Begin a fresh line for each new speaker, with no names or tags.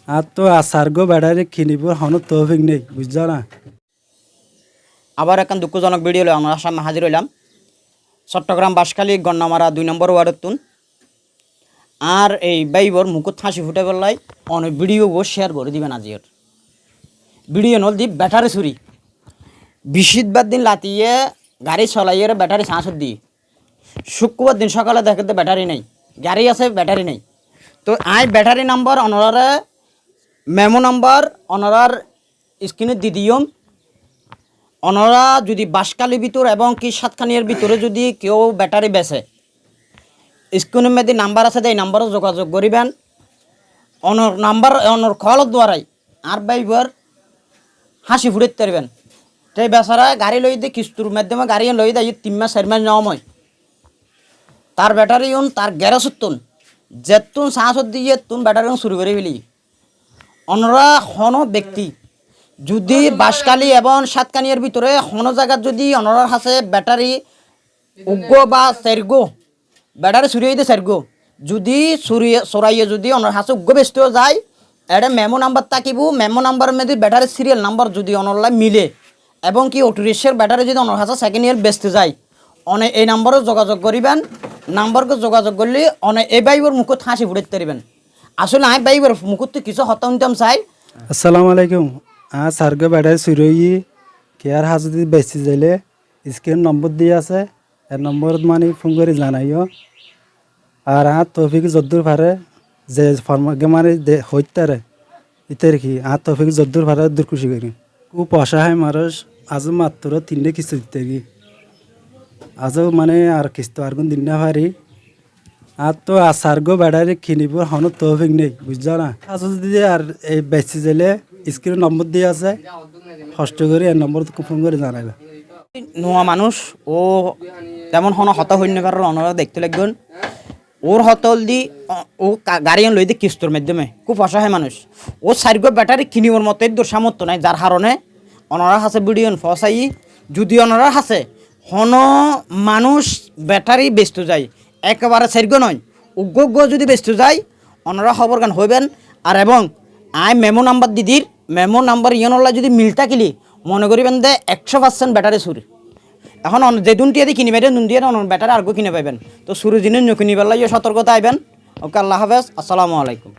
আর তো আসার্গো ব্যাটারি কিনিব হন তৌফিক নেই বুঝছ না।
আবার এখন দুঃখজনক ভিডিও লই আমার সামনে হাজির হইলাম। চট্টগ্রাম বাঁশখালী গন্নামারা 2 নম্বর ওয়ার্ডতুন আর এই বাইবর মুকুট হাসি ফুটে পেলাই অনেক ভিডিও শেয়ার করে দিবেন আজির ভিডিও নল দি ব্যাটারি চুরি বৃহস্পতিবার দিন লাতিয়ে গাড়ি চলাইয়ে ব্যাটারি ছাঁচত দি শুক্রবার দিন সকালে দেখতে ব্যাটারি নেই, গাড়ি আছে ব্যাটারি নেই। তো আই ব্যাটারি নাম্বার অনারে মেমো নাম্বার অনারার স্ক্রিনে দি দিয়ম। অনারা যদি বাঁশখালীর ভিতর এবং কি সাতখানিয়ার ভিতরে যদি কেউ ব্যাটারি বেচে স্ক্রিনের মধ্যে নাম্বার আছে এই নাম্বারও যোগাযোগ করিবেন। অনর নাম্বার অনর কলের দ্বারাই আর বাইবার হাসি ফুটাইতে পারবেন। তাই বেচারা গাড়ি লই দিয়ে কিস্তুর মাধ্যমে গাড়ি লই দেয় 3 মাস 4 মাস নেওয়া তার ব্যাটারি তার গ্যারেজত যেতুন সাহসত দিয়ে তুন ব্যাটারি শুরু করে ফেলি। অনরা হন ব্যক্তি যদি বাঁশখালী এবং সাতকানিয়ার ভিতরে হন জায়গার যদি অনরার হাসে ব্যাটারি উগ্র বা সেরগো ব্যাটারি চুরিয়ে দিয়ে সেরগো যদি চড়াইয়ে যদি অনর হাসে উগ্র ব্যস্ত যায় এটা মেমো নাম্বার থাকিব। মেমো নাম্বারের মধ্যে ব্যাটারি সিরিয়াল নাম্বার যদি অনলাই মিলে এবং কি অটোরিক্সার ব্যাটারি যদি অনর হাসে সেকেন্ড ইয়ার বেচতে যায় অনেক এই নাম্বারও যোগাযোগ করিবেন। নাম্বারকে যোগাযোগ করলে অনেক এই বাইবর মুখত হাসি ফুটাইতে পারবেন। আসলে আমি বাইবর মুখত কিছু হতাম চাই।
আসসালামু আলাইকুম। সার্গো ব্যাটারি চুরি কেয়ার হাজত বেশি যাইলে স্ক্রিন নম্বর দিয়ে আছে এর নম্বর মানে ফোন করে জানাইও। আর তৌফিক যদ্দুর পারে যে ফর্মাকে মানে হইতারে ইতার কি তৌফিক যদ্দুর পারে দূর খুশি করি খুব অসহায় মানুষ আজ মাত্র 3টে কিস্তি দিতে কি আজও মানে আর কিস্তি আর কোন দিন না পারি। আর তো সার্গো ব্যাটারি কিনিব হন তৌফিক নেই বুঝছ না। আজ যদি আর এই বেশি যাইলে স্ক্রিন নম্বর দিয়ে আছে কষ্ট করে এর নম্বর ফোন করে জানাবে।
নোয়া মানুষ ও তেমন হন হত হইন্য কারণ অনারা দেখতে লাগবেন ওর হতল দি ও গাড়ি লই দিয়ে কিস্তুর মাধ্যমে খুব অসহায় মানুষ ও সার্গো ব্যাটারি কিনিবার মতো দূর সামর্থ্য নাই যার কারণে অনারা হাসে ভিডিও ফসাই যদি অনারা হাসে হন মানুষ ব্যাটারি বেচতে যায় একেবারে সার্গো নয় উগ্র যদি বেচতে যায় অনারা খবর গান হইবেন। আর এবং মেমো নাম্বার দিদির মেমো নাম্বার ইয়নলা যদি মিলতা কিলি মনে করিবেন দে 100% ব্যাটারি চুরি। এখন যে দুনটিয়া দিয়ে কিনিবে দুনটিয়া ব্যাটারি আরগো কিনে পাইবেন। তো শুরু দিনে কিনিবার লাগে সতর্কতা আইবেন। ওকে আল্লাহ হাফেজ, আসসালামু আলাইকুম।